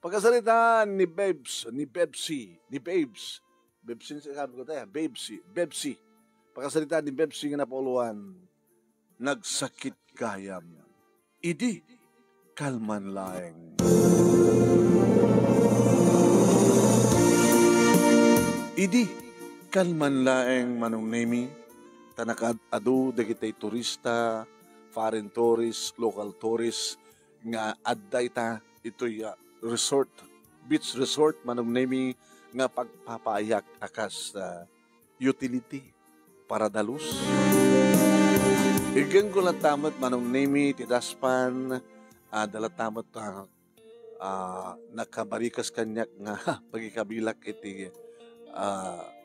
Pagkasalita ni Babes, ni Bebsi, ni Babes. Bebsi sabi ko tayo, Bebsi. Pagkasalita ni Bebsi nga napuluan, nagsakit kayam. Idi, kalman laeng. Idi, kalman laeng manong nemi, tanakad adu, dagitay turista, foreign tourist, local tourist, nga adda ita, ito'y resort, beach resort, manong nemi, nga pagpapayak akas utility para dalus. Igeng ko lang tamat manong nemi, tidaspan, dalatamot nakabarikas kanyak nga pagikabilak iti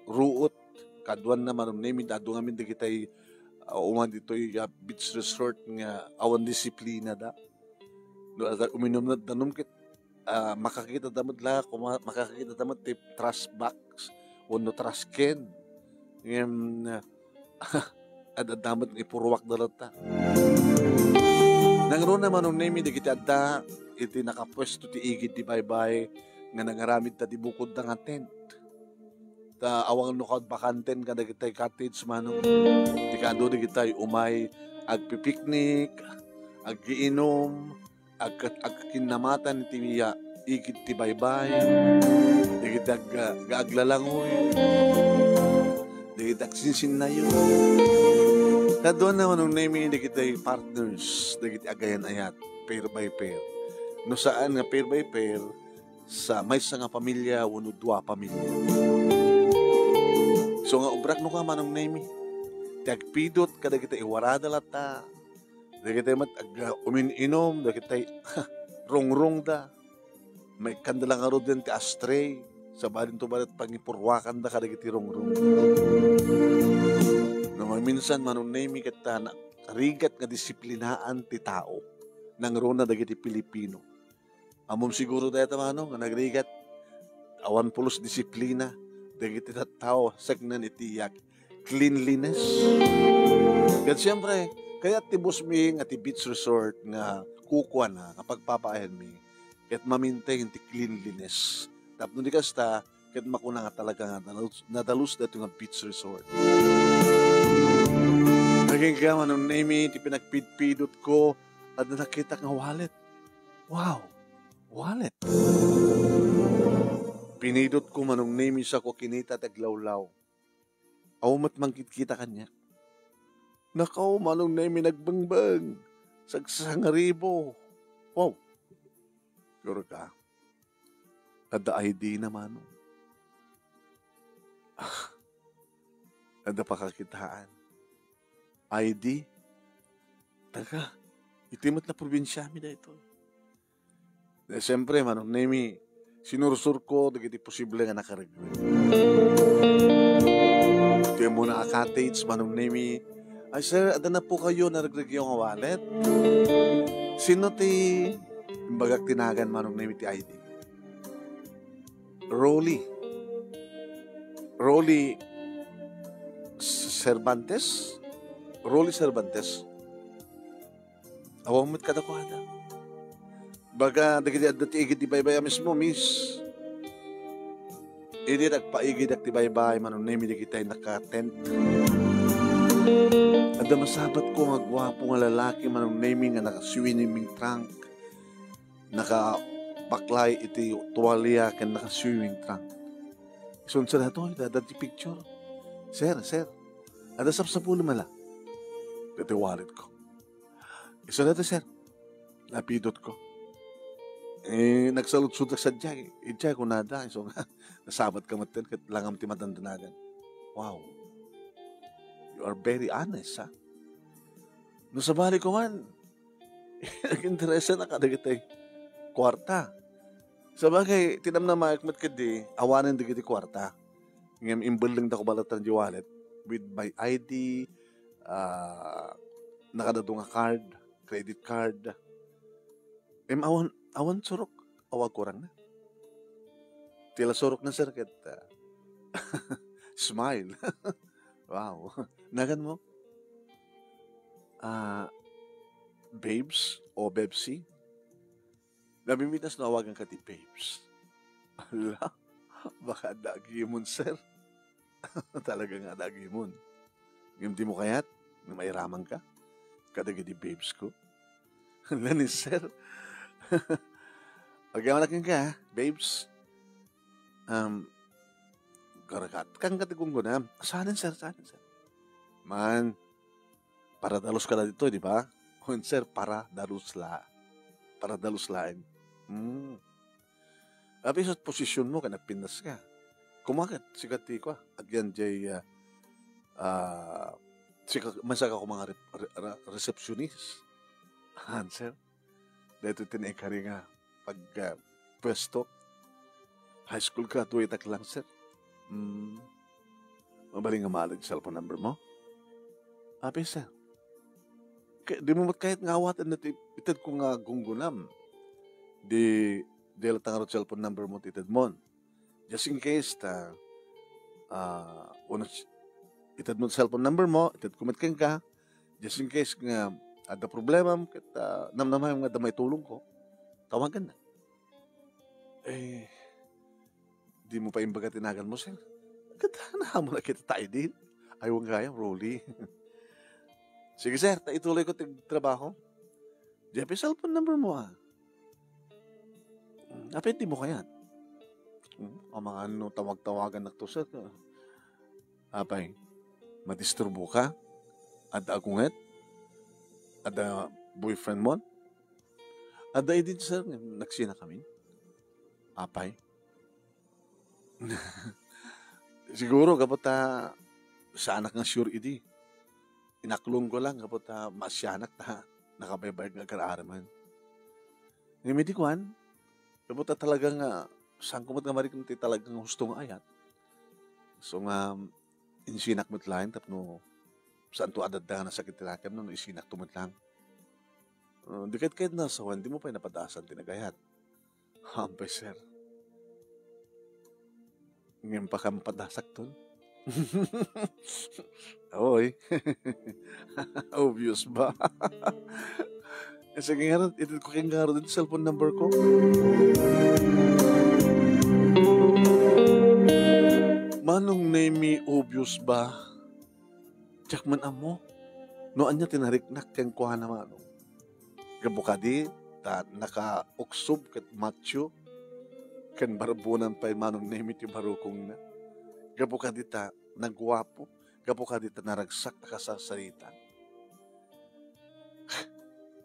ruot, kaduan na manong nemi, dado ngamin di kita'y uman dito'y beach resort nga awan disiplina da. Uminom na danom kit makakita damod la, makakita damod ti trash box, wano trash can. Adamot ipurwak dalata. Nangro naman nung nemi di kita adda, iti nakapwesto ti igid ti baybay, nga nangaramid ta ti bukod na nga tent. Ta awang nukad bakanten kada kita'y cottage manong. Di kado di kita'y umay, agpipiknik, aggiinom, agkinamatan ti miya, igid ti baybay, di kita aglalangoy, di kita agsinsin na yun. Kadoon naman nung nemi, di kita'y partners, di kita agayan ayat, pair by pair. No saan nga pair by pair, sa may nga pamilya, wano dua pamilya. So nga ubrak no ka manong nemi, tagpidot kada kita iwarada lata, da kita umininom, da kita rong-rong da, may kandalang aro din ti astray, sa balin to balat pangipurwakan da kada kita rong-rong. No minsan manong nemi kita na rigat nga disiplinaan ti tao, nang rona da kita Pilipino. Amom siguro dahil tamano, nga nagrigat, awan pulos disiplina, dagiti tao sagnan itiyak cleanliness. Kat siyempre, kaya tibos mi nga ti beach resort nga kukuha na kapag papayan mi, kat mamintain ti cleanliness. Tapos di kasta, kat makuna nga talaga nga nadalus dito nga beach resort. Naging ka manong nemi, ti pinagpidpidot ko, at nakita nga wallet. Wow! Wallet! Pinidot ko manong nemi sa ko kinita taglawlaw. Awmat mangkit-kita kanya. Nakaw manong nemi nagbangbang. Sagsangaribo. Wow. Sure ka. Ada ID na manong. Ada pakakitaan. ID. Taga. Itimot na probinsya mi da ito. Siyempre manong nemi, sinursur ko, dagiti posible nga nakaragwe. Ito yung muna cottage, manong nemi, ay sir, ada na po kayo naragregyo nga wallet? Sino ti bagak tinagan manong nemi ti ID? Rolly Cervantes? Rolly Cervantes. Awang mo't kadakwada. Baga, dagiti igid ti baybay mismo, miss. Idi nagpaigid ti baybay, manong nemi di kita'y naka-tent. Ada masabat ko nga gwapo nga lalaki, manong nemi nga naka-swimming trunk. Naka-baklay iti tuwalya kan naka-swimming trunk. Isun sa dato, dada ti picture. Sir, ada sapsapulo mala. Dati wallet ko. Isun dato, sir. Napidot ko. Nagsalut-sudak sa diyay. Diyay ko nada. So, nasabat ka matin, kat langam ti matandanagan. Wow. You are very honest, ha? No sa bali ko man, nag-interesa na kadagitay kwarta. Sa bagay, tinam na maikmat ka di, awanan digiti kwarta. Ngayon, imbal lang da ko balatan di wallet with my ID, nakadado nga card, credit card. Awan surok, awag kurang na. Tila surok na sir, kat smile. Wow. Nagan mo? Babes o Bebsi? Namimitas na awagan ka ti babes. Ala, baka dagimon, sir. Talaga nga dagimon. Ngayon di mo kayat, na mairaman ka, kadagi di babes ko. Lanis, sir. Pagkamalaking ka, babes. Karakat, kang katigong ko na. Saanin, sir, saanin, sir. Man, para dalos ka na dito, di ba? Kung, sir, para dalos la. Para dalos lain. Abi sa posisyon mo, kanapinas ka. Kumakat, sikat ko. At yan, jay, masaka ko mga receptionist. Answer. Dito tinekari nga pag pwesto. High school ka, tuwitak lang, sir. Mabaling nga maalag cellphone number mo? Abi, sir. Di mo kahit ngawatan na itad ko nga gunggunam. Di latang cellphone number mo titad mo. Just in case itad mo cellphone number mo, itad kumitkin ka, just in case nga ada problema, namnamay nga damay tulong ko, tawagan na. Di mo pa imbaga tinagan mo, sir. Katanahan mo na kita tayo din. Ayaw nga kaya, Rolly. Sige, sir, ituloy ko trabaho. Jeppe, cellphone number mo, Apet, di mo kaya. O mga tawag-tawagan na to, sir. Apay, madisturbo ka? Ada agunget? Ada boyfriend mo? Ada edit, sir, nagsina kami. Apay. Siguro, kapag sa anak ng sure idi. Inaklong ko lang kapag masyanak nakabaybayag nga karaaraman. Ngayon, di kuhan, kapag talagang saan kumot nga marik talagang hustong ayat. So nga, insinak mo't lang, tapno saan to adada na sakit tinakan no, isinak tumot lang. Di kahit na sawan, di mo pa napadasan tinagayat. Hampay, sir. Ngayon pa ka mapadasak ton. Oy. Obvious ba? Sige nga rin, ito ko kayong garo din cellphone number ko. Manong name obvious ba? Tsak man amo. Noan niya tinariknak kang kuha na manong. Gabukadi, naka-uksob kat macho. Kan barbunan pa manong name iti barukong na. Gabukadi nagwapo. Gabukadi naragsak na kasasarita.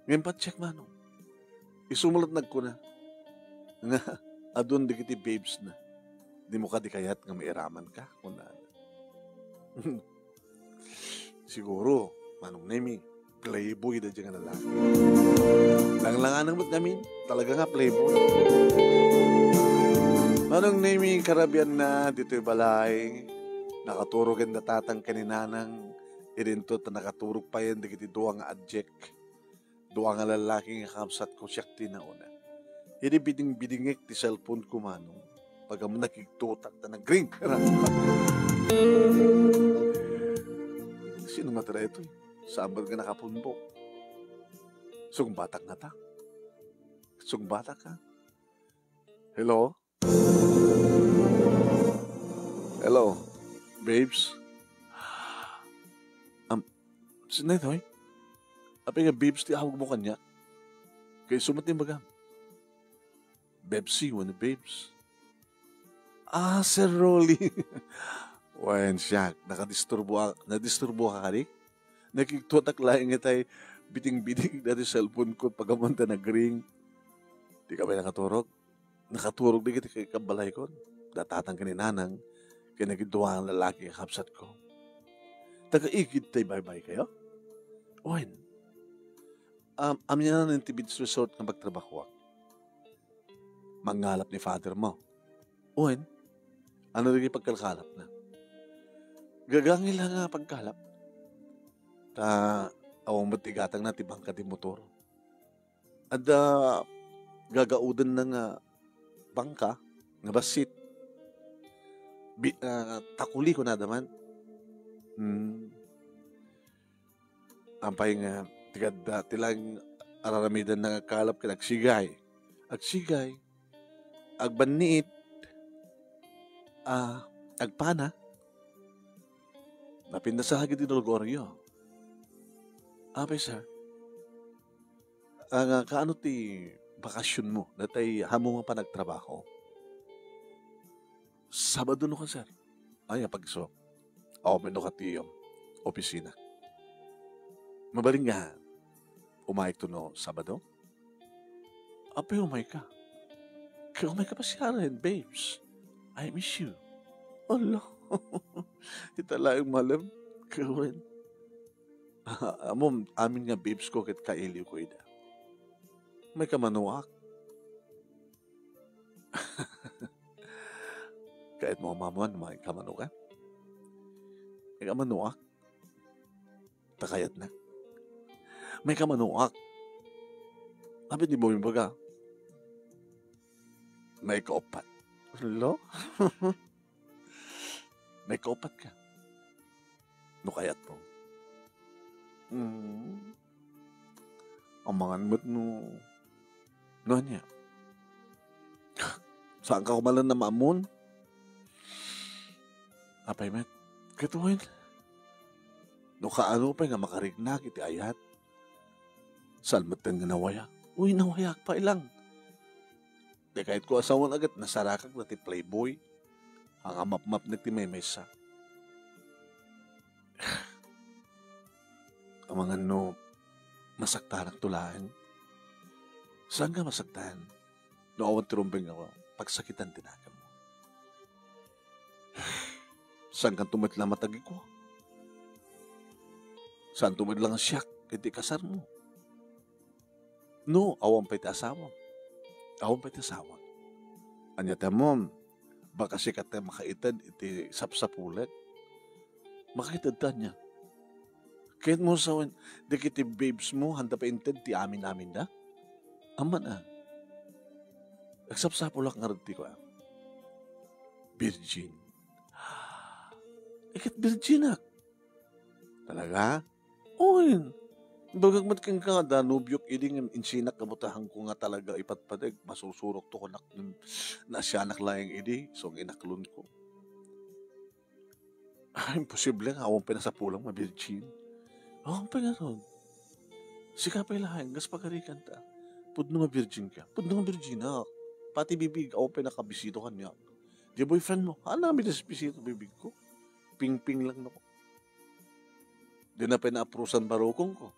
Ngayon pa check manong. Isumulat nagko na. Nga, adun di kiti babes na. Di mo ka di kayat nga mairaman ka. Siguro, manong nemi, playboy na dyan nga lalaki. Langlangan mo namin, talaga nga playboy. Manong nemi, karabian na dito'y balay, nakaturog ang natatang kaninanang, irinto na nakaturog pa yan, di kiti duwa nga adjek. Duwa nga lalaki nga kamsat ko siyak tinauna. Hindi biding-bidingik ti cellphone ko manong. Pagka mo nakiktutak na nag-ring. Sino matira ito eh? Saan ka nakapunbok? Sung batak na ta? Sung batak ka? Hello? Hello? Babes? Sino ito eh? Apay nga babes ti awag mo kanya? Kaya sumat yung bagam. Bebsi, wano babes? Sir Rolly. Wen siya, nadisturbo ka kari? Nakiktutak laing nga tayo, biting-biting dati cellphone ko, pagamunta nag-ring. Di ka ba nakaturog? Nakaturog di kita kay kabalay ko. Datatang kaninanang, kaya nagidwa ang lalaki kapsat ko. Taga-igid tayo bye-bye kayo? Wen, amin na ng Tibid's Resort ng pagtrabaho. Mangalap ni father mo. Wen, ano rin yung pagkalkalap na? Gagangin lang nga pagkalap. Awang matigatang na tibang ka di motor. At gagaudan na nga bangka, nga basit. Takuli ko na daman. Ampay nga, tilang araramidan na kalap ka nagsigay. agsigay, agbanniit, agpana, napindasahagid di Dolgorio. Apay sir, ang kaano ti bakasyon mo, natay hamo nga pa nagtrabaho. Sabado no ka sir. Ay, pag-so. Ako no ka ti opisina. Mabaling nga, umayag to no Sabado? Apay umay ka. Kaya umay ka pa siya rin, babes. I miss you. Allah. Itala yung malam. Kawan. Amom, amin nga babes ko kit kailiw ko ida. May kamanuak. Kahit mo mamuan, may kamanuak. May kamanuak. Takayat na. May kamanuak. Sabi di mo yung baga. May kaupat. Hello? May kaupat ka. No kayat mo. Ang mga mo't no. No niya. Saan ka kumalan na maamon? Apay met. Katuhin. No kaano pa nga makarignak iti ayat. Salmatan nga nawaya. Uy, nawayak pa ilang. Di kahit ko asawan agad, nasarakag na ti playboy. Ang amap-map na ti memesa. Ang mga no, masaktan ang tulahan. Saan ka masaktan? Noawan tirumbing ako, pagsakitan tinaga mo. Saan ka tumitla matagi ko? Saan tumitla ang siyak, kiti kasar mo? No, awan pa iti asawa. Awan pa iti asawa. Anya mo, baka sikat na makaitad iti sapsapulat. Makaitad ta niya. Kahit mo sawan, di kiti babes mo, handa pa intad, ti amin-amin na. Aman Agsapsapulak nga rin ko Virgin. Ikat virgin Talaga? Oy, bagag mat kang ka danubyok iding insinak kabutahan ko nga talaga ipatpadag masusurok to ko nasyanak layang idi so inaklon ko. Imposible nga awang pinasapulang mabirgin. Awang pa nga ron. Sikapay lahat, gas pagkarikan ta. Pudno nga virgin ka. Pudno nga virgin Pati bibig, awang pinakabisito ka niya. Di boyfriend mo, namin na bisito bibig ko. Ping-ping lang no. Di na pina-aprusan barokong ko.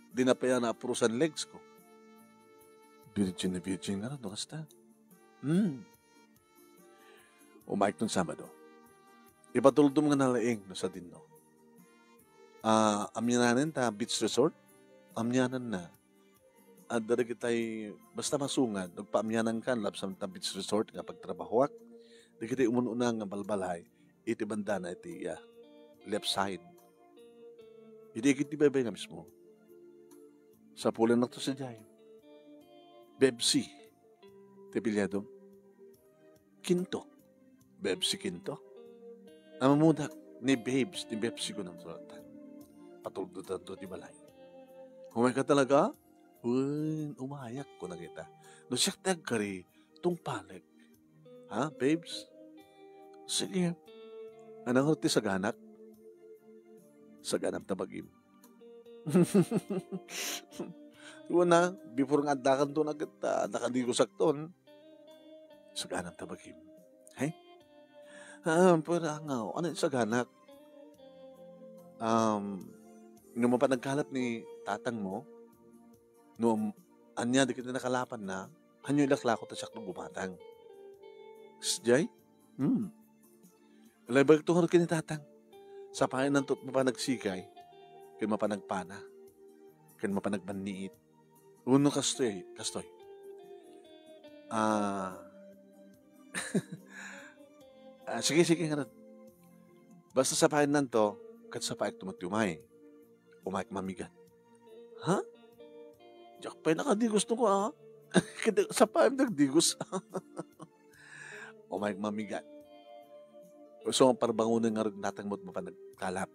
Di na pina-aprusan legs ko. Virgin na virgin nga rin, no kasta. Umayik nung Sabado. Ipatuldom nga nalaing no sa dinno. Amyanan ta beach resort. Amyanan na. At dara kitay basta masungad, nagpaamyanan kan labsam ta beach resort nga pagtrabahoak. Di kitay umununa nga balbalhay. Iti banda na iti left side. Hindi kiti bebay nga mismo. Sa pulan na to sa jay. Bebsi. Tepilyado. Kinto. Bebsi Kinto. Namamudak ni babes, ni Bebsi ko ng sulatan. Patuldutan to di balay. Humay ka talaga? Umayak ko na kita. No siyak tagkari, tung palig. Ha, babes? Sige. Anong roti sa ganak? Sa ganap na bagim. Iwan na, before nga dakan doon agad, nakadigo sakton. Sa ganap na bagim. Hey? Pero nga, ano yung sa ganak? Nung pa nagkalat ni tatang mo, nung anya di kita nakalapan na, hanyo ilaklako ta siya nung gumatang. Sijay? Labag ito kini tatang. Sa pahin ng mapanagsikay, kaya mapanagpana, kaya mapanagbanniit. Uno kastoy. Sige nga. Basta sa pahin ng to, kat sa paik tumatumay, umayik mamigat. Ha? Diyak pa nakadigus to ko sa pahin nagdigus. Umayik mamigat. So, ang parbangunan nga rin natang mo't mapanagkalap.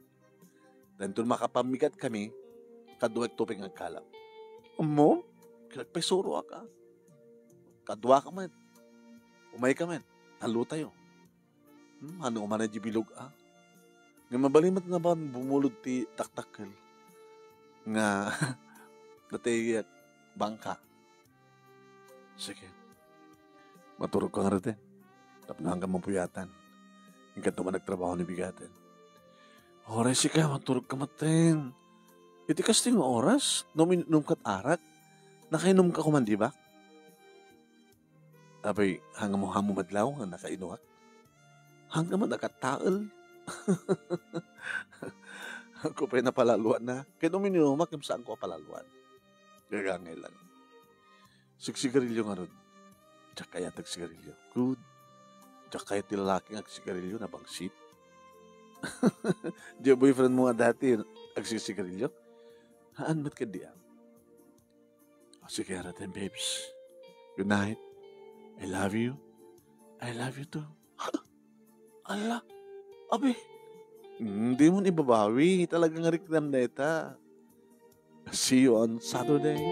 Dan doon makapamigat kami, kaduwag tuping ang kalap. Mo? Kagpay suro ka. kadwa ka man. Umay ka man. Halo tayo. Ano man na bilog Nga mabalimat nga ba bumulod ti taktakkel. Nga natay bangka. Sige. Maturog ka nga rin. Tapnahan ka mapuyatan. Hinggat naman nagtrabaho ni bigatin. Oras ka, maturog ka matin. Iti kasting oras, num kat arak, nakainom ka kuman, di ba? Abay, hanggang mo hamo madlaw, nga nakainuak. Hanggang man nakataal. Ako pa'y napalaluan na. Kaya nung minumak, saan ko palaluan? Gagangay lang. Sigsigarilyo nga ron. Diyak kaya tagsigarilyo. Good. Diyak kaya tilalaking agsigarilyo na bangsit. Di boyfriend mo nga dati, agsigarilyo? Haan ba't ka diyan? Sige, aratin, babes. Good night. I love you. I love you too. Ala, abe. Hindi mo ibabawi. Talagang rikdam na ita. See you on Saturday.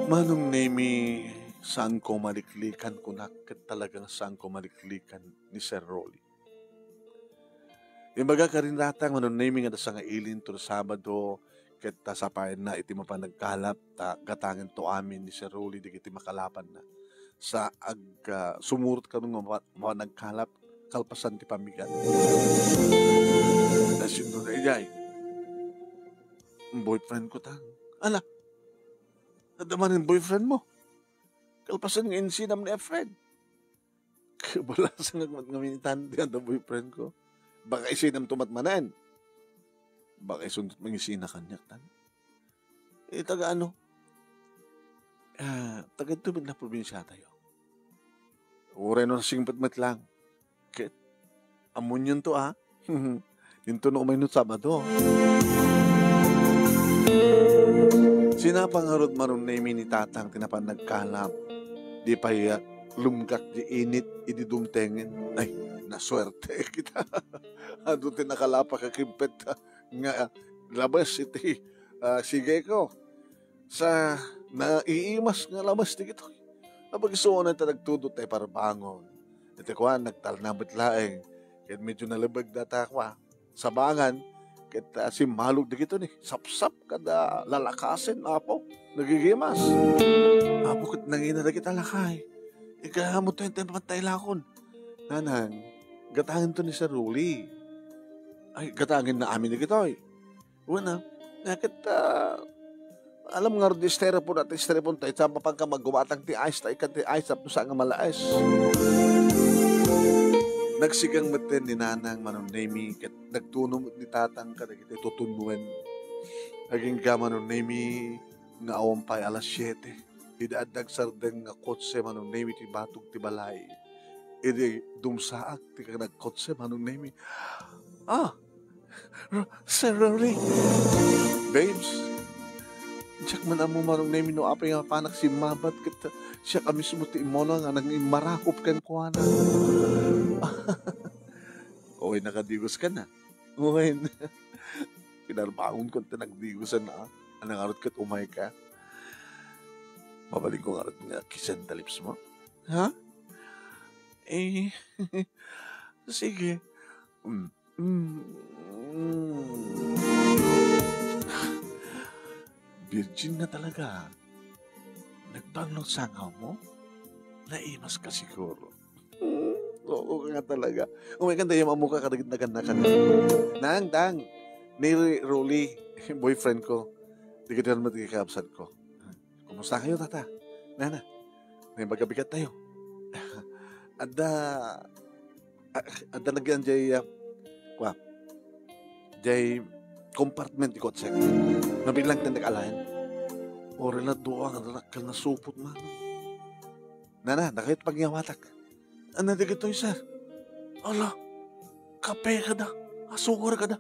Manong Nemi, saan ko maliklikan kunakit talagang saan ko maliklikan ni Sir Rolly. Imbaga ka rin ratang manong Nemi nga sa nga ilin to Sabado kita sapayan na iti mapanagkalap ta gatangan to amin ni Sir Rolly di iti makalapan na sa sumurot ka nung nagkalap kalpasan ti pamigan. As yun doon ay boyfriend ko tang. Ala, nadaman yung boyfriend mo. Kalpasan ng insinam ni Efred. Kabala sa ngamitan di ang boyfriend ko. Baka isinam tumatmanan. Baka isundot mangisina kanyak tan. Taga ano? Taga tubig na probinsya tayo. Uray no singpatmat lang. Kit, amon yun to Yung to no umaynot Sabado. Sinapangarod maron na ni tatang tinapan nagkalap. Di pa lumgak di init ididumtengen. Ay, naswerte kita. Ano tinakalapa kakimpet nga labas iti sige ko. Sa naiimas nga labas di kito. Kapag isuon na nagtudot ay para bangon. Ito ko nagtalnabit laeng. Kaya medyo nalabag data ko sa bangan. Kaya si malog di kito ni. Sapsap kada lalakasin apo. Nagigimas. Apo kat nangina na kita lakay. Ikahamot to yung tempatay lakon. Nanang, gatangin to ni Sir Rolly. Ay, gatangin na amin na kito eh. Una, nakit alam nga rin di styrofoam at styrofoam tayo sa pagka maggumatang ti ice tayo kan ti ice tapos sa nga malaes. Nagsigang matin ni nanang manong Nemi kat nagtunom ni tatang ka nagit tutunuan. Naging ka manong Nemi nga awampay alas 7. Idaadag sardeng nga kotse manong Nemi ti batog ti balay. Idi dumsaak ti ka nagkotse manong Nemi. Sir Rory. Babes, siyak man amo marong Nemi no apay nga panak si mabat kita. Siya kami sumuti mo na nga nang marakop kan kuha na. Uy, nakadigos ka na. Uy, pinarbangon ko na nagdigosan na. Anang arot ka't umay ka. Mabalik ko arot nga kisan ta lips mo. Ha? Sige. Virgin na talaga. Nagbanglong sangaw mo? Naimas ka siguro. Oo nga talaga. Umikanda yung mamukha ka na ganda ka. Nang, ni Rolly, boyfriend ko. Di ka naman magkakabsan ko. Kumusta kayo, tata? Nana, may magabigat tayo. Ada lagyan jay compartment di kotse. Nabilang tindag alayan. Ore na doang nakal na supot man. Nana, nakait pagyawatak. Ano di kito sir? Ala, kape ka da. Asukar ka da.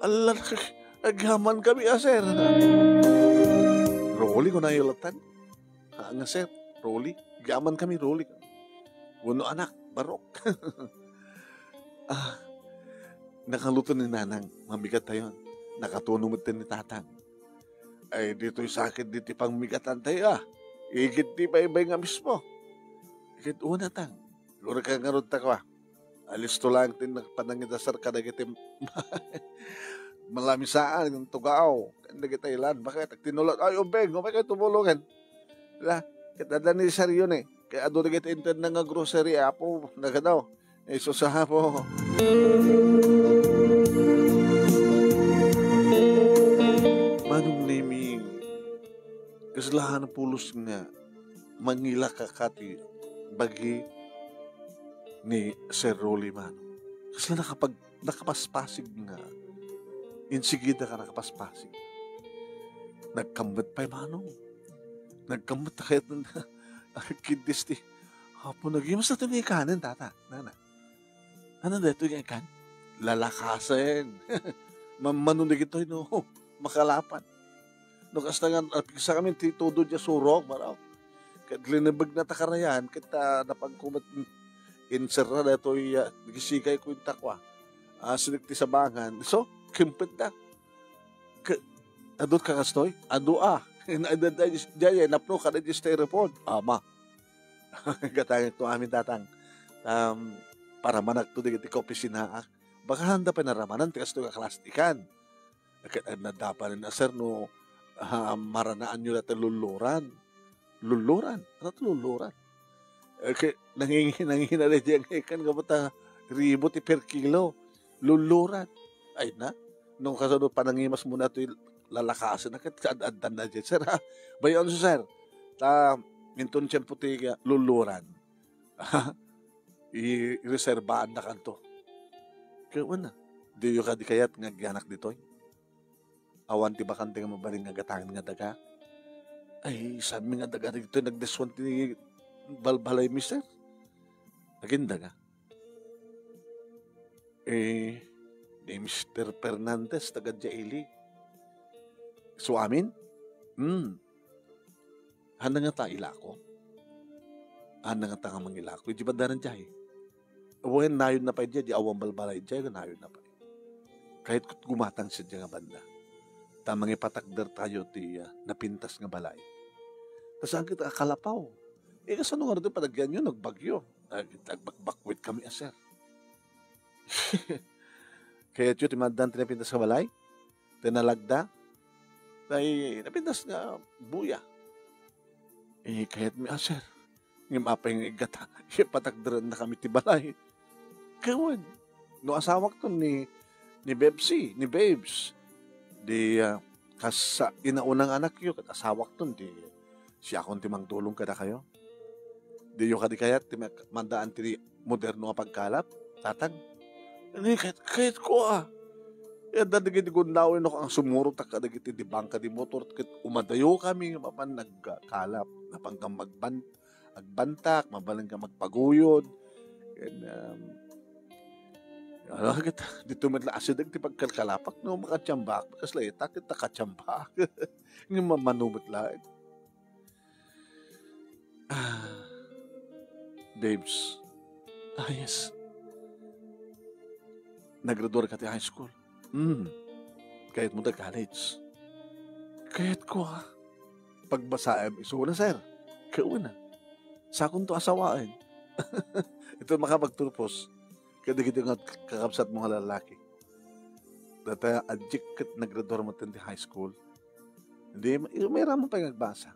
Ala, agaman kami sir. Rolly ko na yulatan. Nga sir, Rolly. Gaman kami, Rolly. Uno anak, barok. Nakaluto ni nanang. Mabigat tayo. Nakatunog mo ni tatang. Ay, dito'y sakit, dito pang migatan tayo Igit di ba ibay nga mismo. Igit una tang. Lura ka nga ron takwa. Alis to lang tin panangidasar ka na kitim. Malamisaan ng tugao. Kanda kita ilan. Bakit? Tinulot. Ay, ubeng. Bakit tumulungan? Wala. Kita ni sir yun Kaya doon na kita intend na nga grocery. Apo, nagadaw. Susaha po. Manong naming kasalahan na pulos nga Manila kakati bagi ni Sir Rolly Manong. Kasi nakapaspasig nga insigida ka nakapaspasig. Nagkambat pa Manong. Nagkambat na kahit na kidis ti. Hapo nagimas na ito may ikanin, tata. Nana. Ano na ito yung ikan? Lalakasin. Manunig ito, no? Makalapan. No, kasta nga, sa kami, titudo dya surok, maraw. Kat linabag na takarayan, kita napagkumat insera na ito, nagisikay ko yung takwa. Sinigti sa bangan. So, kimpit na. Adot ka kastoy? Ado Diyan, napno ka na yung styrofoam. Ama. Gatangin ito amin tatang. Para manak to digit ikaw pisinaak. Baka handa pa naramanan, tikas ito kaklastikan. Nadapa rin na sir, no, maranaan nyo natin luluran. Luluran? Ano ito luluran? Nangingin na rin dyan, kan nga ba ribot per kilo. Luluran. Ay na, nung kasunod panangimas muna ito lalakasan na kad-adan na dyan. Sir, ha? Bayon so, sir. Minton siya puti luluran. I-reservaan na kanto. Kaya na. Di yung kadikayat nga ganak dito. Awan ti bakante nga mabaling nga gatangan nga daga. Ay, sabi nga daga dito nagdeswan ti balbalay mister. Naging daga. Ni Mr. Fernandez taga Jaili. So amin? Handa nga ta ilako. Handa nga ta nga mangilako. Di ba daran jay? Awan nayon na pa dyan. Di awang balbalay dyan. Nayon na pa. Kahit gumatang siya dyan nga banda. Tamang ipatakder tayo ti napintas nga balay. Tapos ang kita kalapaw. Kasano nga rin padagyan nyo, nagbagyo. Nagbakwit kami sir. Kaya ito, timandan tinapintas nga balay. Tinalagda. Dahil napintas nga buya. Kaya't may sir. Ngayon mapay nga igata. Ipatakderan na kami ti balay. Kawan. No asawak to ni Bebsi, ni Babes. Di kasa inaunang anak yun, kat asawak to, di siya akong timang tulong kada kayo. Di yung kadikayat, mandaan ti moderno nga pagkalap, tatang. Kahit ko Yan dadigit gunawin ako ang sumuro takadagit di bangka di motor ket umadayo kami nga mapan nagkalap napangkam agbantak mabalang ka magpaguyod kita dito man la asidag ti pagkalkalapak no makatsambak kasleta kita katsambak ng mamanumot lain. Babes. Yes. Naggraduar ka ti high school. Kahit mo na college. Kahit ko pagbasa iso na sir. Kauna. Sa akong to asawain. Ito makapagturpos. Kada kita nga kakapsat mga lalaki. Data adjik kat naggraduar mo tindi high school. Hindi, may ramo pa yung nagbasa.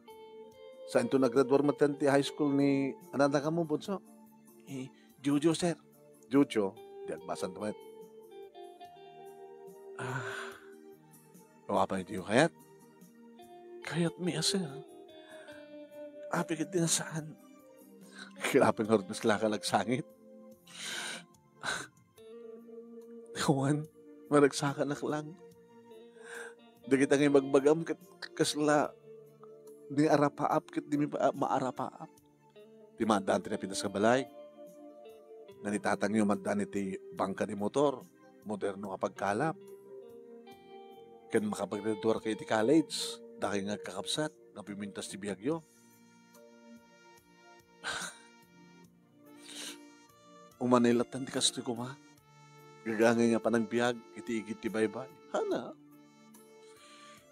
Saan ito naggraduar mo tindi high school ni ananda ka mo, bunso? Jojo, sir. Jojo. Di agbasan tumat. Apa ito yung kayat? Kayat miya, sir. Apikit din na saan? Kilapin horot mas lakalagsangit. Kawan, maragsakan lang. Di kita ngayon magbagam kasla di arapaap kit di maarapaap. Di mandaan tinapintas ka balay. Nanitatang yung mandaan iti bangka di motor. Moderno ka pagkalap. Kan makapaggraduar kayo ti college. Dahil nga kakapsat. Napimintas ti biyagyo. Umanilatan ti kastoy ko ma. Gagangay nga pa ng biyag. Iti-igit ti baybay. Hana.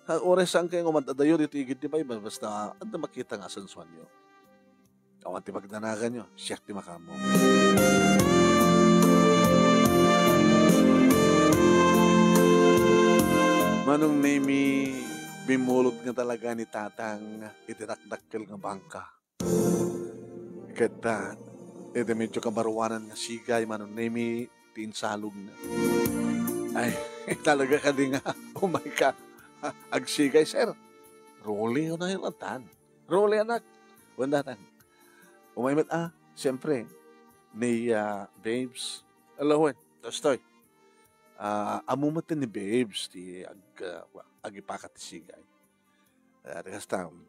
Oras saan kayo umatadayo dito igid di ba? Basta anda makita nga sansuan nyo. Awan ti magdanagan nyo. Siyak ti makamo. Manong nemi bimulot nga talaga ni tatang itinakdakkel nga bangka. Kita iti medyo kabaruanan nga sigay manong nemi tinsalog na. Ay, talaga ka di nga. Oh my God. Agsigay, sir. Roli yun na yung latan. Roli, anak. Wandatan. Umaymat, siyempre, ni Babes. Alawan, tastoy. Amumatin ni Babes, ti agipakat ti sigay. Kastam,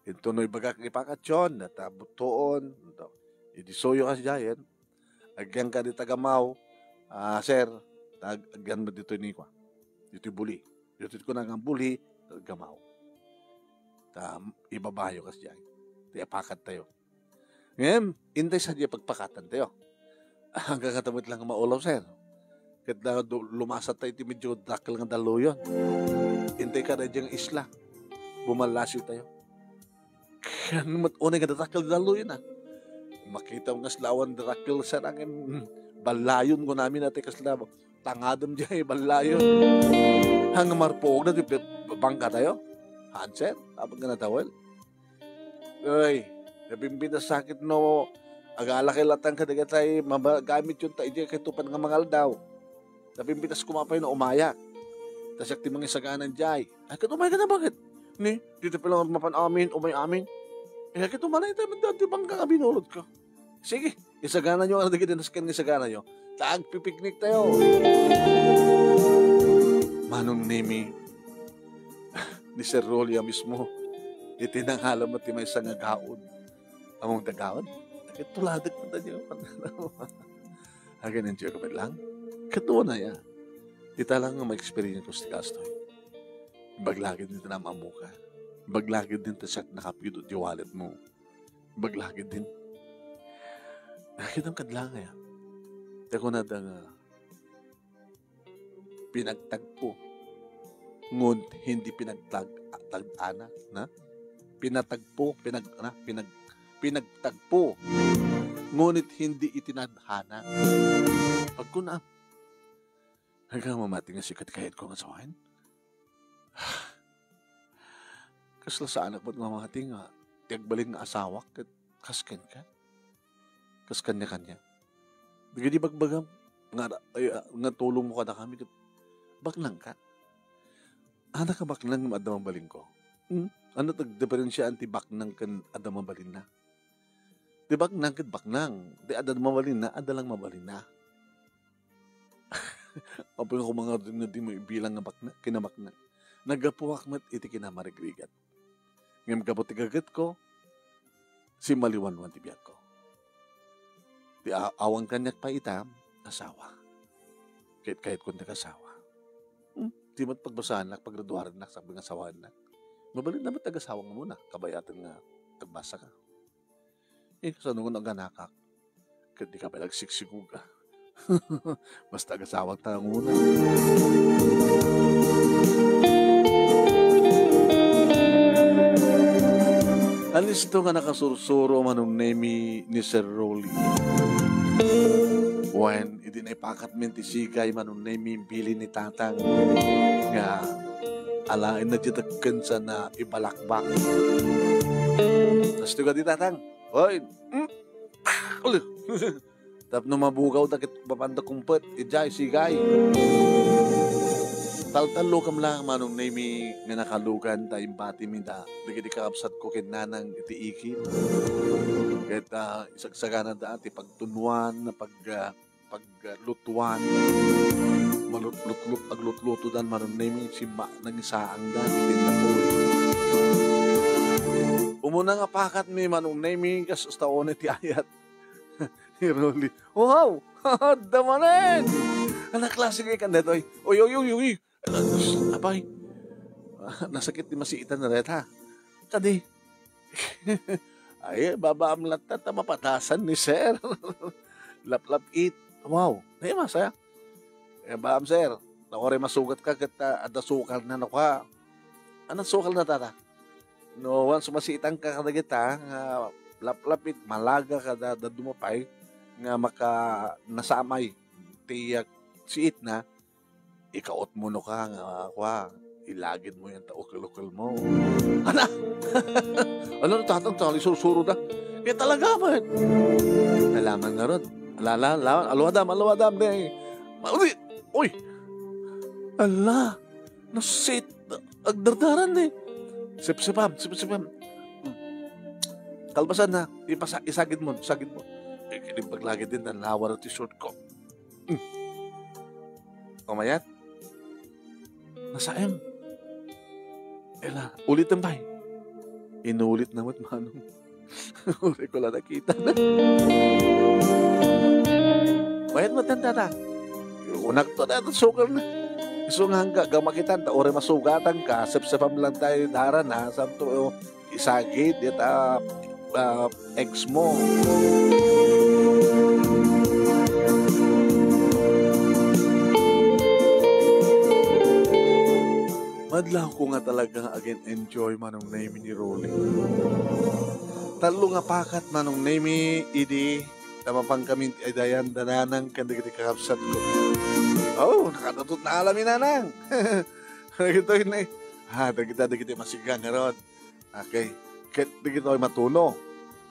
ito no ibagak ipakat yun, at butoon, idisoyo ka siya yan. Agyan ka di tagamaw, sir, agyan mo dito ni kwa. Dito buli. Dito ko na nga buli, gamaw. Ibabayo ka siya. Ipakat tayo. Ngayon, intay sa diya pagpakatan tayo. Hanggang katamit lang maulaw, sir. Kaya lumasat tayo, iti medyo dakil nga dalo yun. Intay ka na diyang isla. Bumalasyo tayo. Kaya naman, unay nga dakil dalo yun, Makita mo nga slawan dakil sa nangin. Balayon ko namin natin kaslabo. Tangadam diya, balayon. Hanggang marpoog na, bangka tayo. Hansen, habang nga natawal. Uy, nabimbin na sakit no, agala kay latang kadaga tayo, magamit yun tayo, kay tupan nga mangal daw. Nabimbin na kumapay na umayak. Tapos yak timang isaganan diyay. Ay, katumay ka na bakit? Ni, dito pa lang mapan amin, umay amin. Eh, katumanay tayo, dati bangka nga binulot ko. Sige, isaganan nyo, ang nagiging isaganan nyo. Pipiknik tayo. Manong nemi, ni Sir Rolia mismo, itinanghalam at may isang agaon. Among dagaon? Tuladag mo na niyo. Hagin ang Diyo kapit lang. Katuwa na yan. Ita lang ang ma-experience ko sa kastoy. Baglagid din na mamuka. Baglagid din tasak nakapyod di wallet mo. Baglagid din. Nakita ang kadlanga yan. Tako na pinagtagpo. Ngun hindi pinagtag-anak, na? Pinatagpo, pinagtagpo. Ngunit hindi itinadhana. Pag ko na, hanggang mamati nga sikat kahit ko nga sawain. Kasla sa anak mo't mamati nga, tiagbalin nga asawak, kaskan ka. Kaskan niya kanya. Di bagbagam, nga tulong mo ka na kami, baklang ka. Anak ka baklang ng adamang baling ko. Ano tagdiferensya anti baknang kan adamang balin na? Di baknang kan baknang. Di adamang balin na, adalang mabalin na. Apang ako mga rin na di mo ibilang nga bakna, kinabakna. Nagapuwak mat iti kinamarigrigat. Ngayon kaputigagat ko, si maliwan-wan tibiyag ko. Di awang kanyak pa itam, asawa. Kahit kung nag-asawa. Di mat pagbasahan nak, paggraduaran nak, sabi ng asawahan nak. Mabalin naman tag-asawa nga muna, kabayatan nga, tagbasa ka. Kasi nung naganakak, di ka pa nagsiksiku ka. Basta tag-asawang tanong muna. Alis ito nga nakasursuro manong nemi ni Sir Rolly. When iti na ipakat mentisigay manong nemi bili ni tatang nga alain na ditagkan sa na ibalakbak. Tapos ito ka di tatang. Hoy! Tap no mabugaw takit papanda kumpet. Ijay, sigay. Tal-talo kam lang manong nemi nga nakalugan tayong bati minda. Dagi di kakapsat ko kinanang iti ikin. Kahit isagsaganan dati pagtunuan na paglutuan. Aglut-luto dan manong nemi simba nang isaang dan itinapoy. Umuna nga pakat mi manong nemi kas taon iti ayat. Ni Rolly. Wow! Damanin! Anak klase kayo kan dito. Oy! Abay. Nasakit ni masiitan na rin ha. Kadi. Ay, babaam latat na mapatasan ni Sir. Lap-lap eat. Wow. Ay, masaya. Baam Sir. Nakore masugat ka kita ada sukar na naka. Anong sukal na tata? No, once masitang ka kadagita, nga laplapit, malaga ka da dumapay, nga maka nasamay, tiyak siit na, ikaot mo no ka, nga kwa, ilagid mo yan taukal-ukal mo. Ana! Ano na tatang tali susuro da? Kaya talaga man. Nalaman nga ron. Alwadam, de. Uy! Uy! Ala! Nasit! Agdardaran eh. Sip-sipam. Kalbasan na. Isagid mo. Kining paglagid din na nawar at t-shirt ko. Kumayat. Nasayang. Ela, ulit ang bay. Inulit na manong. Uli ko lang nakita na. Mayat mo tanda. Unak to na ito sukal na. Iso nga hangga, gamakitan ta, ore masugatan ka, sip-sipam lang tayo dara na, santo isagid, yata ex mo. Madlaw ko nga talaga again enjoy manong name ni Rolly. Talo nga pakat manong name idi, tamapang kami idayan dananang kandigiti kakapsat ko. Oh, nakatatot na alamin nanang. Nagito yun eh. Dagiti masigang nga ron. Okay. Dagito ay matuno.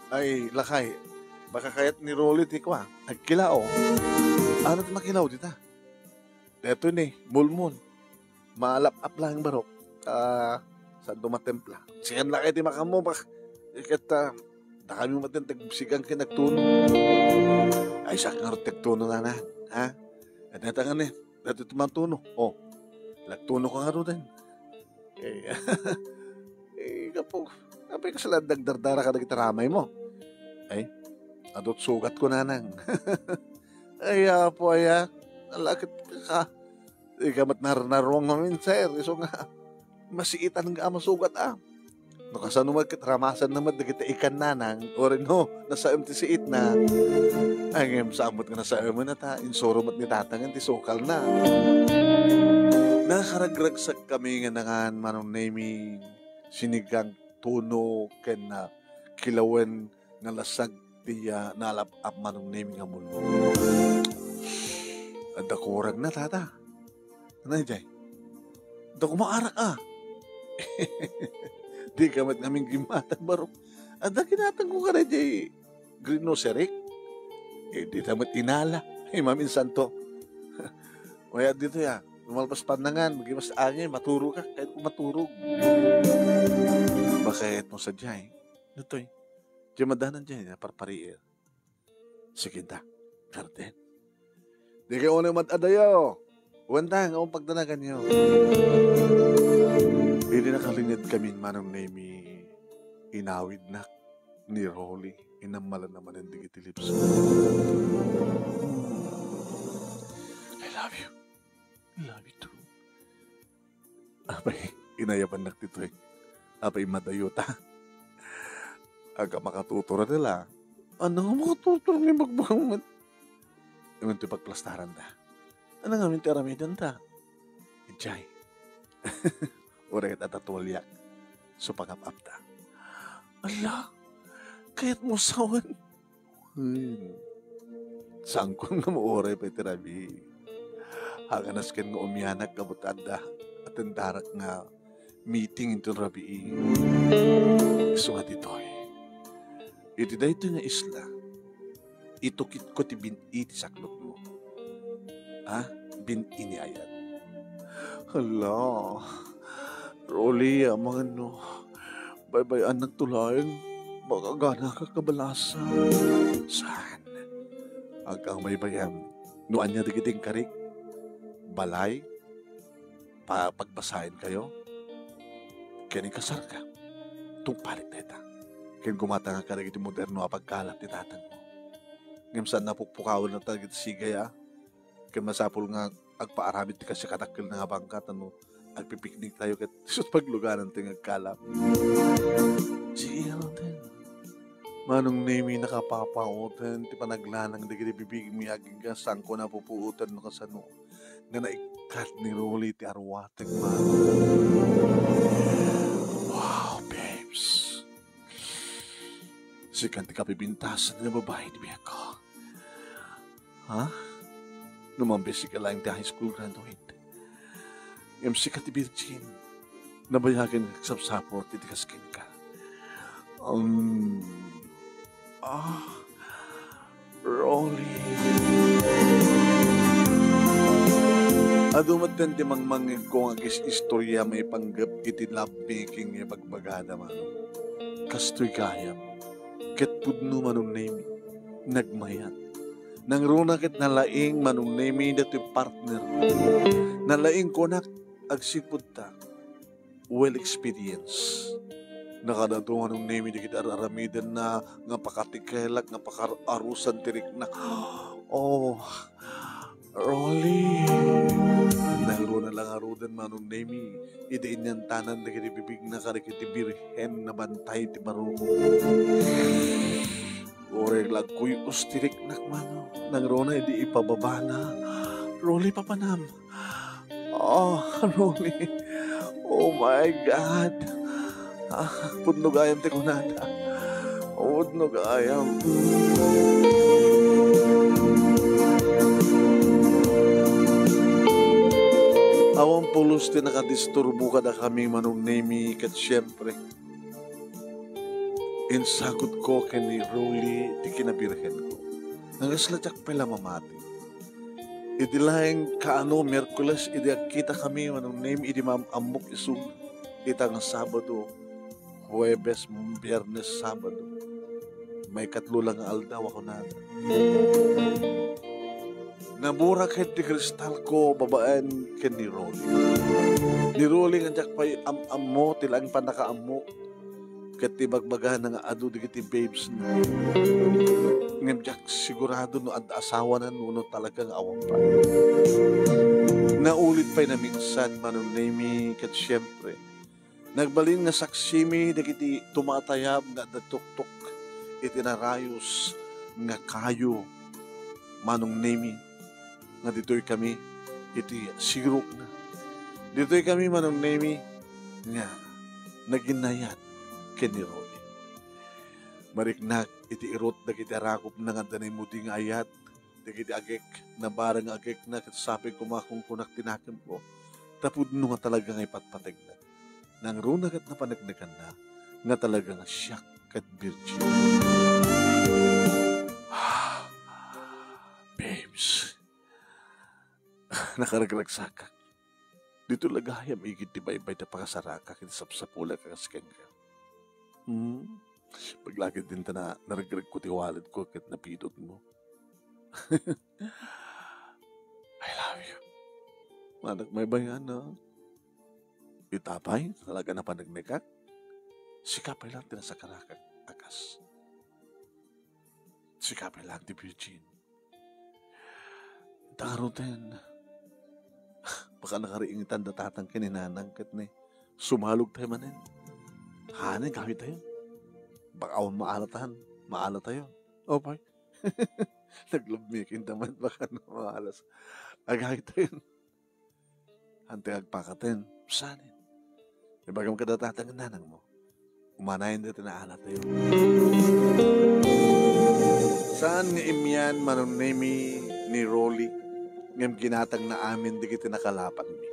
Ay, lakay. Baka kayat ni Rolly ti ko nagkilao. Ano ti makilaw dita? Deto ni, mulmul. Malap-ap lang barok. Sa dumatempla. Siyan lakay ti makamo. Ikat, kami matintag sigang kinagtuno. Ay, sakang tagtuno na. Ha? At natangan eh, dati tumantuno. Oh, nagtuno ka nga rin din. Kapag ka sila dagdardara ka nagtaramay mo. Ay, adot sugat ko nanang. Ay, po nalakit ka. Ikamat naruang namin, sir. So nga, masiitan nga masugat No, kasano magkatramasan naman dagita ikan nanang o rin no, nasa MTC na ay ngayon sa amot nga nasa mo na ta insuro mat ni tatangan ti sukal na nakaragragsak kami nga nangan manong naming sinigang tuno ken na kilawen nga lasag tiya nalap-ap manong naming nga mulo adda kurag na tata anay jay adda kumaarak Di kamat naming gimatang barok. Ada kinatang ko ka na di grinoserik. Di tamat inala. Maminsan to. Kaya dito lumalpas pandangan. Magimas angin, maturo ka. Kahit kung maturog. Bakit mo sadya Dito Diyan madanan dyan. Parpariir. Sige ta. Garden. Di kayo unang matadayo. Wantang, akong pagdanagan nyo. Hindi nakalingid kami manong name inawid na ni Rolly. Inamalan naman ang digiti lips. I love you. I love you too. Apay, inayapan na dito Apay, madayota. Aga makatutura nila. Ano nga makatutura ni magbangat? Yung ito pagplastaran da. Ano nga minti aramidan da? Ijay. Uret at atulyak. So pagkapapta. Ala, kaya't mo sawan. Sangkong nga mo oray pa itirabi. Haganas ken nga umyanak kabutada at ang darak nga meeting ito rabi. So nga ditoy. Iti da ito nga isla. Itukit ko ti binti saklot mo. Binti ni ayat. Hala, Rolly, mga bye-bye anak tulayan, baka gana ka kabalasa. Saan? Hanggang may bayam, nuan niya dikiting karik, balay, pagbasahin kayo, kining kasar ka, tungpalit na ita. Kin gumata nga ka dikiting moderno pagkalat ni tatang mo. Ngayon saan napukpukawan na tagit sigay kin masapul nga agpaaramid ti kasi katakil na nga bangkat agpipiknik tayo kat sus paglugaran ting agkalap. Sige natin. Manong name nakapapaotan ti panaglanang digiti bibig mi aging ka sangko na pupuutan no kasano nga naikat ni Rolly ti arwateng manong. Sikan ti kapibintasan nga babae di biya ko. Ha? Numambesi ka lang ti high school graduate. Ngam sikat ti virgin. Nabayagan ng sapsapor ti kaskin ka. Um, Rolly. Adumat din ti mangmangin ko ang istorya may panggap iti lovemaking nga bagbagada man. Kastoy kayam. Ket pudno manong name. Nagmayat. Nang runa ket nalaing manong name dati partner. Nalaing konak agsipud ta. Well experience. Nakadatungan ng name di kita aramidan na nga pakatikelak, nga pakararusan tirik na. Oh, Rolly. Nagro na lang arudan manong name. Idiin niyan tanan na kinibibig na karikiti birhen na bantay ti baruko. Oreg lagkoy ustirik nakmano. Nagro na hindi ipababa na. Rolly papanam. Oh, Rolly. Oh my God. Pudnog ayam ti kunada. Pudnog ayam. Awang pulos ti nakadisturbo kada kami manong nemi kat siyempre. Insakot ko kani Rolly ti kinabirhen ko. Nangaslatyak pala mamati. Idi laing kaano Merkules idi kita kami manong nemi idi amok isun. Itang Sabado, Huwebes, Biyernes, Sabado. May katlo lang aldaw ako na. Nabura kahit di kristal ko, babaan ken ni Rolly. Ni Rolly nga jak pa'y am-amo, tilang panaka-amo. Kat tibagbagahan nga adu di kiti babes na. Ngam jak sigurado no asawa na nuno talagang awang pa. Naulit pa'y na minsan manong nemi kat siyempre. Nagbalin nga saksimi da kiti tumatayab nga datuktok iti narayos nga kayo manong nemi nga dito'y kami iti sigurok na. Dito'y kami manong nemi nga naginayat ken ni Rolly. Mariknak iti irot da kiti arakop na nga danay muti nga ayat da kiti agek na barang agek na kasabi kumakong kunak tinakam ko tapod no nga talaga nga ipatpatag na. Nang runagat na panagnagan na nga talaga nga siyak kat virgin. Babes. Nakaraglagsakak. Dito lagayam igit ti baybay na pakasaraka kiti sapsapula kakaskan ka. Paglakit din ta na naragrag ko ti wallet ko kat napidot mo. I love you. Manak may bayan na. Itapay, talaga na panagnegak. Sikapay lang din sa karakak akas. Sikapay lang di virgin. Taro din. Baka nakariingitan na tatang kininanang kat ni sumalog tayo manin. Hanin, gawin tayo. Baka awan maalatahan. Maala tayo. Okay. Naglubmikin naman baka na maalas. Agawin tayo. Hante agpakatin. Sanin. Ibagam ka datatang nanang mo. Umanayin dito na alat tayo. Saan nga imyan manong nemi ni Rolly ngam ginatang na amin di kita nakalapan mi.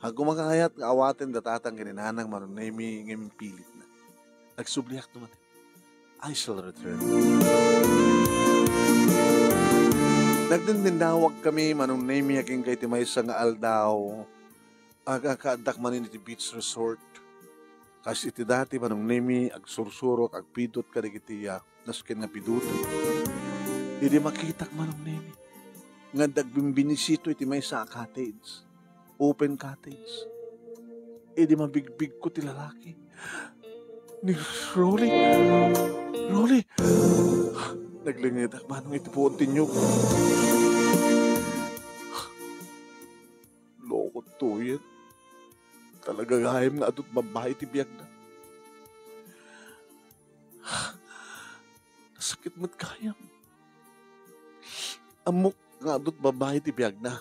Hag kumakayat nga awatin datatang kininanang manong nemi ngam pilit na. Nagsubliak naman. I shall return. Nagdindindawag kami manong nemi aking kay timaysa nga aldaw. Agakaadak manin iti beach resort. Kasi iti dati manong nemi ag sursurok ag pidot kadigitiya nasken nga pidot. Idi makitak manong nemi. Nga dagbimbinisito iti may sa cottage. Open cottage. Idi mabigbig ko ti lalaki. Ni Rolly. Rolly. Naglingit ak manong iti po tinyog. Loko to yan. Talaga gayam nga atot babae ti biyag na. Nasakit mat kayam. Amok nga atot babae ti biyag na.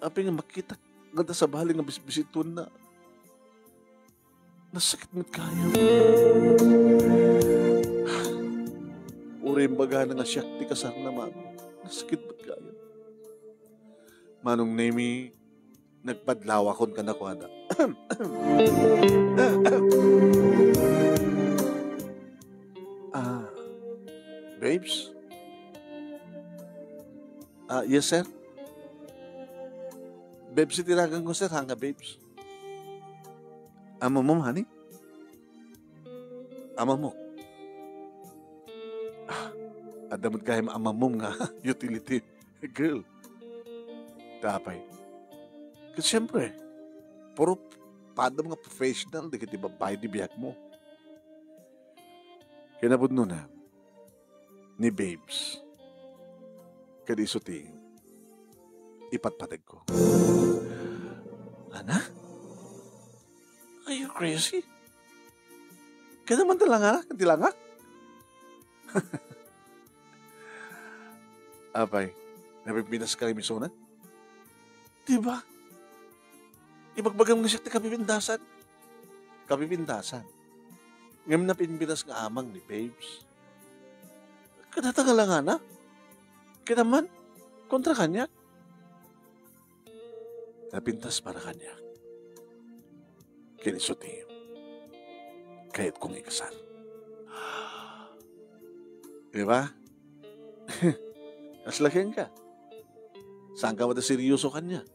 Api nga makita nga sa bali nga bisbisiton na. Nasakit mo't kayo. Uri baga na nga siyak ti kasar na manong. Nasakit mo't kayo. Manong Nemi, nagpadlawa kon ka na kuwada. Babes? Yes, sir? Babes, itiragan ko, sir, hanga, babes. Ama mo, honey? Ama mo? Adamot kayo ama mo nga, utility girl. Tapay. Kasi siyempre, puro padam nga professional, di kiti babae di biyak mo. Kinabod nun na, ni babes, kadisuting, ipatpatag ko. Ana? Are you crazy? Kaya naman tilangak? Apay, napipinas ka rin misona? Diba? Ibagbagang nga siya ti kapipindasan. Ngayon na pinpinas nga amang ni babes. Kadatangalangan na? Kaya naman, kontra kanya. Napintas para kanya. Kinisuti. Kahit kong ikasal. Diba? Aslakin ka. Saan ka mada seryoso kanya?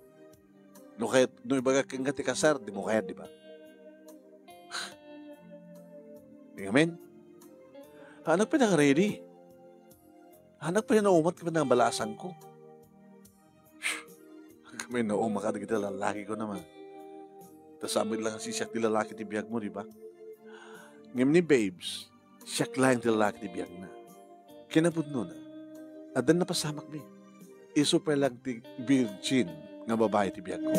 No ibaga kang kati kasar, di mo kaya, di ba? Di ngamin? Anak pa naka-ready. Anak pa na umat ka pa ng balasan ko. Kami na umat ka kita lalaki ko naman. Tapos amin lang si siyak di lalaki ti biyag mo, di ba? Ngayon ni babes, siyak lang ti lalaki ti biyag na. Kinabud na. Adan na pasamak mi. Iso pa lang ti virgin nga babae ti biyag ko.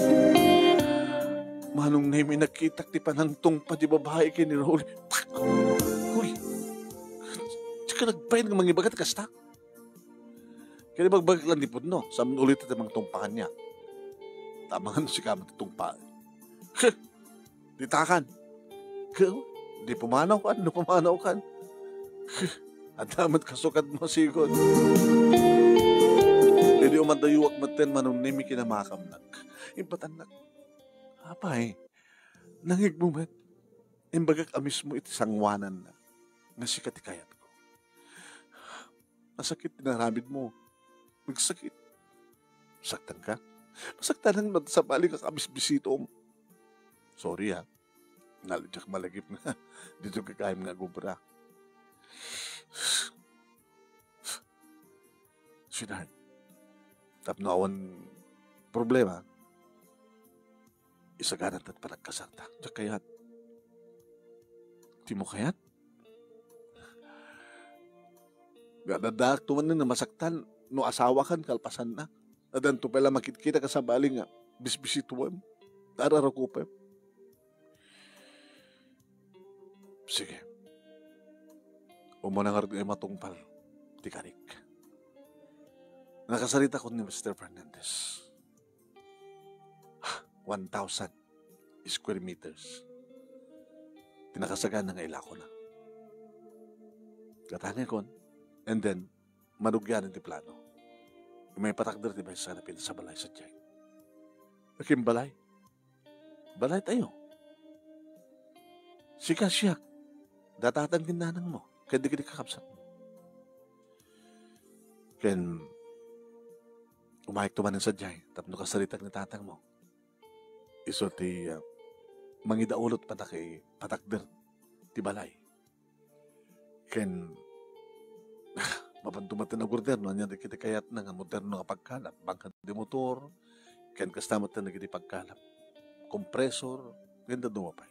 Manong na may nakitak ti panantong pa ti babae kay ni Rolly. Uy! Tsaka nagpahin ng mga ibagat kasta. Kaya bagbagak lang di po, no? Sa ulit ito mga tumpakan niya. Tamangan si kamat tungpaan. Di takan. Di pumanaw kan. At damat kasukat mo sigod. Hindi umadayuwak maten manong nimi kinamakamnak. Impatanak. Apay, nangigmumet. Imbagak amis mo iti sangwanan na. Nasikat ikayat ko. Masakit tinaramid mo. Magsakit. Saktan ka? Masaktan ang sa bali ka kabis-bisito mo. Sorry ha. Naladyak malagip na. Dito kakayam nga gubra. Sweetheart. Tapno awan problema. Isaganan at panagkasarta. Diyak kayat. Di mo kayat? Gadadak tuman na masaktan. No asawa kan kalpasan na. Adan to pala makikita ka sa bali nga. Bisbisituan. Tararakupan. Sige. Umunang nga rin matungpal. Tikarik. Nakasalita ko ni Mr. Fernandez. 1,000 square meters. Tinakasagan na nga ila ko na. Katangin ko. And then, manugyan ng plano. May patakder di ba sa hanapin sa balay sa tiyan? Aking balay? Balay tayo. Sika siyak. Datatang ginanang mo. Kaya di kakapsat mo. Ken umayik tumanin sa tiyan. Tapno kasalitag ni tatang mo. Iso ti mangidaulot pa na kay patakder ti balay. Ken mapantumatan na gobyerno, anya kita kayat na nga moderno nga pagkalap. Bangkad di motor, ken kastamat na nagiti pagkalap. Kompresor, ganda dumapay.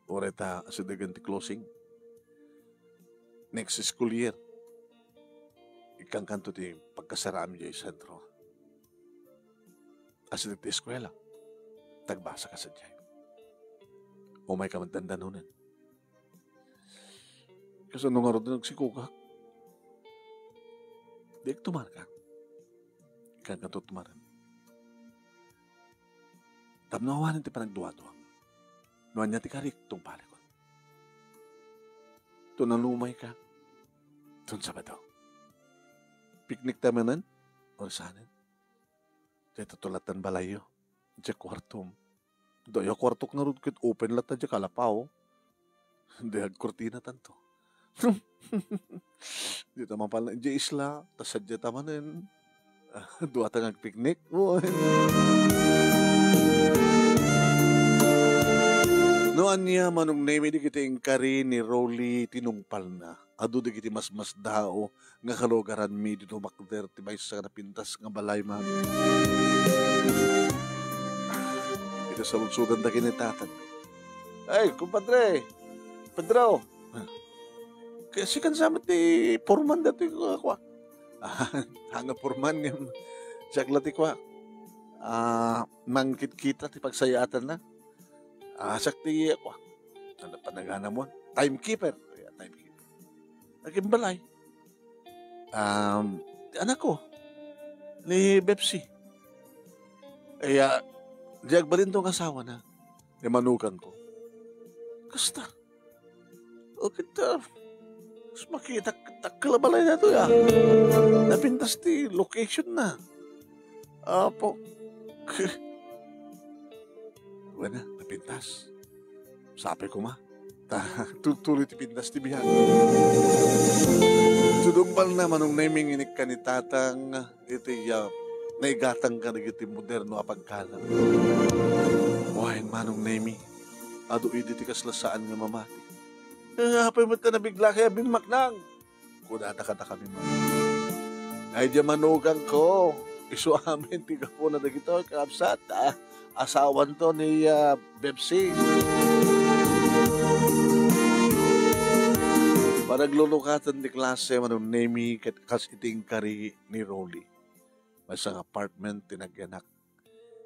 Oreta, asidagan ti closing. Next school year, ikang kanto ti pagkasarami di sentro. Asidag ti eskwela, tagbasa ka sa diyan. O may kamantandanunan. Kasi nung araw na nagsikukak, di tumar ka. Ikan ka tumaran. Tamnawanan ti panagduwa-duwa. Nuan niya ti kariktong palikon. Tunanumay ka. Tun Sabado. Piknik tamanan. O sanin. Kaya tutulatan balayo. Diya kwartom. Daya kwartok na rin kit open lata diya kalapaw. Daya kurtina tanto. Di taman pala diya isla. Tasadya tamanin. Dua tangag piknik. Noan niya manong nemi di kita ingkari ni Rolly tinungpal na. Ado di kiti mas dao nga kalugaran mi dito makder ti may sa napintas nga balay man. Ito sa lungsudan da kinitatan. Ay, kumpadre! Pedro! Kasi kan sama ti porman dati ko ako. Hanga porman nga siya ti ko. Mangkit-kita ti pagsayatan na. Sakti ako. Ano pa nagana mo? Timekeeper. Timekeeper. Naging balay. Anak ko. Ni Bepsi. Diag ba rin itong asawa na? Ni manukan ko. Kasta. O kita. Mas makita kalabalay na ito ya. Napintas ti location na. Apo. Wala, napintas. Sabi ko ma. Tuloy ti pintas ti bihan. Tudumbal na manong naming inik ka ni tatang iti naigatang ka na iti moderno apagkalan. Wahin manong nami. Ado idi ti kaslasaan nga mamati. Hapay mo ta nabigla kaya bimaknang. Kunada ka na kami man. Ay di manugang ko. Isu amin ti kapo na dagito kakabsat. Asawan to ni Bepsi. Panaglulukatan di klase manong nemi kas iting kari ni Rolly. Masang apartment tinagyanak.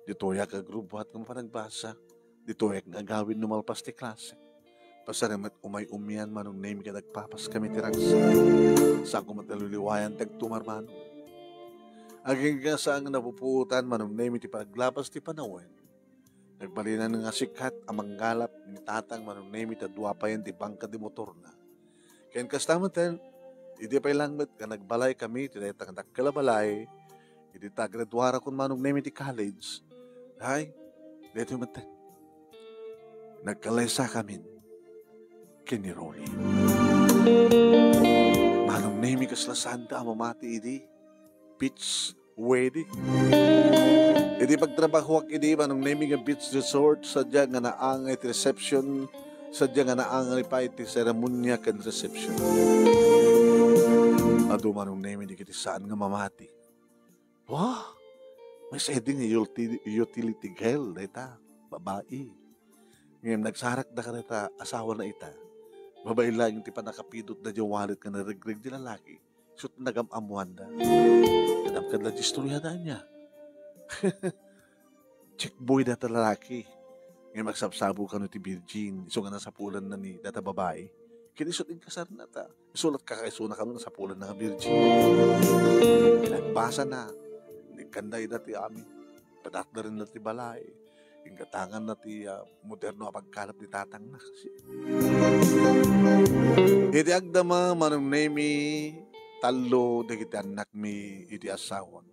Ditoya ka grubuhat ng panagbasa. Ditoya kang agawin numalpas ti klase. Pasaramat umay-umyan manong nemi ka nagpapas kami tirangsa. Sa kumataluluwayan tagtumarman. Aging ka saan napuputan manong nemi ti paglapas ti panawin. Nagbalinan nga sikat amang galap ni tatang manong nemi ta duwapayan ti bangka di motor na. Kaya kastamatan, hindi pa ilangmet ka nagbalay kami, tinaytang nagkalabalay, hindi ta graduara kung manong nemi ti college. Hay, dito matan. Nagkalaysa kami kini Rolly. Manong nemi kaslasanda amamati idi, beach wedding. Idi pagtrabaho ak idi manong nemi nga beach resort sadya nga naangay ti reception sadya nga naangay pa iti seremonya ken reception. Ado manong nemi di kiti saan nga mamati. Wah, may seding utility girl data, babae. Ngayon nagsarak na ka nita asawa na ita. Babae lang yung tipa nakapidot na di wallet ka na regreg di lalaki. Sut nagamamuan da. Kadam ka na istorya na niya. Chick boy data lalaki. Ngayon magsabsabo ka no ti Virgin. Iso nga nasa pulan na ni data babae. Kinisot in kasar na ta. Isulat ka kaisuna ka no nasa pulan na Virgin. Nagbasa na. Kanday dati amin. Padak na rin dati balay. Yung katangan na ti moderno pagkalap ni tatang na kasi. Iti agdama manong nemi talo dagiti anak mi iti asawa.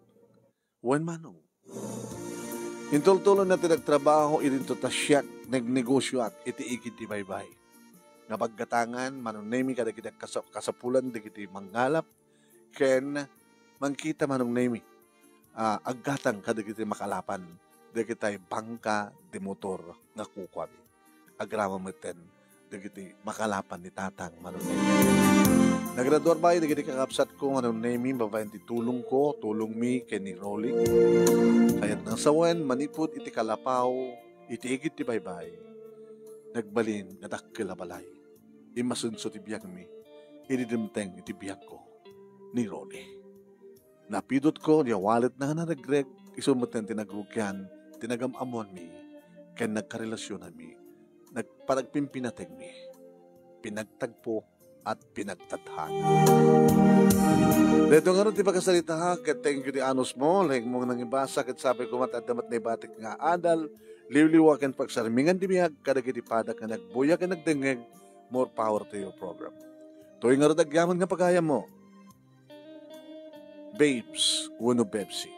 Wan manong. Intultulo na tinagtrabaho irinto tasyak nagnegosyo at iti ikit ti baybay. Napagkatangan manong nemi kada kita kasapulan dagiti manggalap ken mangkita manong nemi. Aggatang kadagiti makalapan dagiti bangka di motor nga kukwami. Agrama meten dagiti makalapan ni tatang manong nemi. Nagraduar ba dagiti kakapsat ko manong nemi babayan ti tulong ko, tulong mi ken ni Rolly. Kayat nang sawen manipod iti kalapaw, iti igit ti baybay. Nagbalin nga dakkel a balay. Imasunso ti biyang mi. Ididimteng iti biyang ko ni Rolly. Napidot ko, niya wallet na nga naragreg, isumutin tinagrugyan, tinagamamon mi, kaya nagkarelasyonan mi, nagparagpimpinateg mi, pinagtagpo at pinagtadhan. Dito nga rin ti pagkasalita ha, kaya thank you di anos mo, like mo nang ibasa, kaya sabi ko matadamat na ibatik nga adal, liwliwakan pagsarmingan dimiyag kadagiti padak nga nagbuya ka nagdengeg, more power to your program. Tuwing nga radagyaman nga pagaya mo, babes, uno Bebsi.